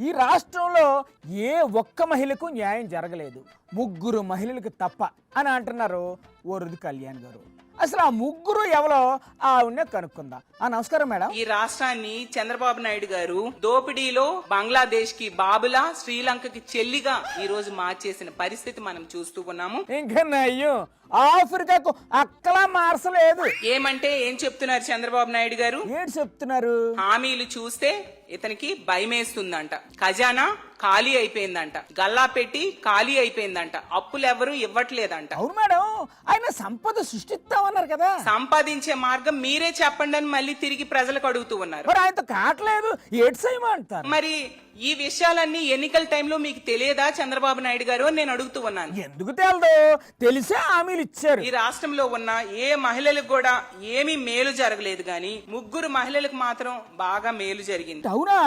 ఈ రాష్ట్రంలో ఏ ఒక్క మహిళకు న్యాయం జరగలేదు, ముగ్గురు మహిళలకు తప్ప అని అంటున్నారు వరుది కళ్యాణ్ గారు. అసలు ఆ ముగ్గురు ఎవరో ఆవిడనే కనుక్కుందా. నమస్కారం మేడం. ఈ రాష్ట్రాన్ని చంద్రబాబు నాయుడు గారు దోపిడీలో బంగ్లాదేశ్ కి బాబులా, శ్రీలంకకి చెల్లిగా ఈ రోజు మార్చేసిన పరిస్థితి మనం చూస్తూ ఉన్నాము. ఇంకా అయ్యో ఆఫ్రికాకు అక్కలా మార్చలేదు. ఏమంటే ఏం చెప్తున్నారు చంద్రబాబు నాయుడు గారు? ఏంటి చెప్తున్నారు? హామీలు చూస్తే ఇతనికి భయమేస్తుందంట, ఖజానా ఖాళీ అయిపోయిందంట, గల్లా పెట్టి ఖాళీ అయిపోయిందంట, అప్పులు ఎవరు ఇవ్వట్లేదంట. అవును మేడం, ఆయన సంపద సృష్టిస్తామన్నారు కదా. సంపాదించే మార్గం మీరే చెప్పండి అని మళ్ళీ తిరిగి ప్రజలకు అడుగుతూ ఉన్నారు. మరి ఆయనతో కావట్లేదు, ఏడ్సేయమంటారు. మరి ఈ విషయాలన్నీ ఎన్నికల టైంలో మీకు తెలియదా చంద్రబాబు నాయుడు గారు అని నేను అడుగుతూ ఉన్నాను. ఎందుకు తెలదు, తెలిసే హామీలు ఇచ్చారు. ఈ రాష్ట్రంలో ఉన్న ఏ మహిళలకు కూడా ఏమీ మేలు జరగలేదు, గాని ముగ్గురు మహిళలకు మాత్రం బాగా మేలు జరిగింది. అవునా?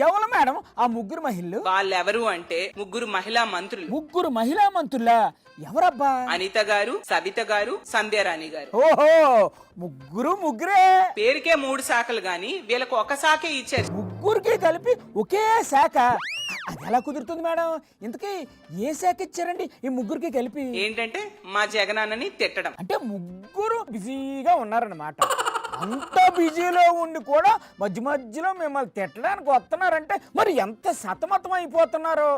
ఎవరు మేడం ఆ ముగ్గురు మహిళలు? వాళ్ళెవరు అంటే ముగ్గురు మహిళా మంత్రులు. ముగ్గురు మహిళా మంత్రులా? ఎవరబ్బా? అనిత గారు, సవిత గారు, సంధ్యారాణి గారు. ఓహో, ముగ్గురే. పేరుకే 3 శాఖలు గాని వీళ్ళకు ఒక శాఖే ఇచ్చారు. ముగ్గురికి కలిపి ఒకే శాఖ? అది ఎలా కుదురుతుంది మేడం? ఇంతకీ ఏ శాఖ ఇచ్చారండి ఈ ముగ్గురికి కలిపి? ఏంటంటే మా జగనన్నని తిట్టడం. అంటే ముగ్గురు బిజీగా ఉన్నారన్నమాట. అంత బిజీలో ఉండి కూడా మధ్య మధ్యలో మిమ్మల్ని తిట్టడానికి వస్తున్నారంటే మరి ఎంత సతమతం అయిపోతున్నారో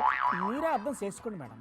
మీరే అర్థం చేసుకోండి మేడం.